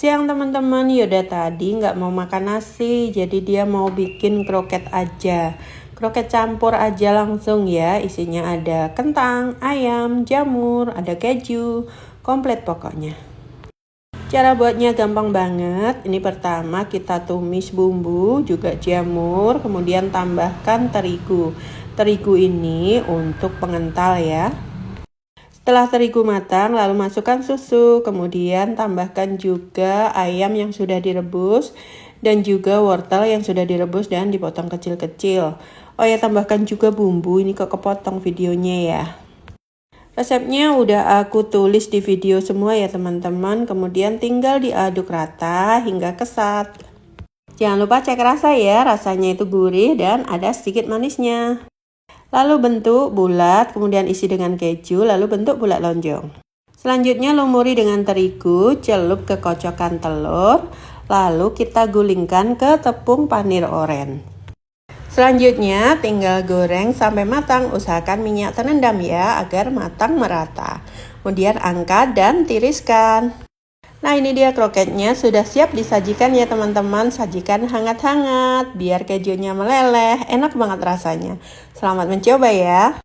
Siang teman-teman, Yoda tadi nggak mau makan nasi, jadi dia mau bikin kroket aja. Kroket campur aja langsung ya, isinya ada kentang, ayam, jamur, ada keju, komplit pokoknya. Cara buatnya gampang banget. Ini pertama kita tumis bumbu, juga jamur, kemudian tambahkan terigu. Terigu ini untuk pengental ya. Setelah terigu matang, lalu masukkan susu, kemudian tambahkan juga ayam yang sudah direbus dan juga wortel yang sudah direbus dan dipotong kecil-kecil. Oh ya, tambahkan juga bumbu, ini kok kepotong videonya ya. Resepnya udah aku tulis di video semua ya teman-teman, kemudian tinggal diaduk rata hingga kesat. Jangan lupa cek rasa ya, rasanya itu gurih dan ada sedikit manisnya. Lalu bentuk bulat, kemudian isi dengan keju, lalu bentuk bulat lonjong. Selanjutnya lumuri dengan terigu, celup ke kocokan telur, lalu kita gulingkan ke tepung panir oren. Selanjutnya tinggal goreng sampai matang, usahakan minyak terendam ya agar matang merata. Kemudian angkat dan tiriskan. Nah ini dia kroketnya sudah siap disajikan ya teman-teman. Sajikan hangat-hangat biar kejunya meleleh, enak banget rasanya. Selamat mencoba ya.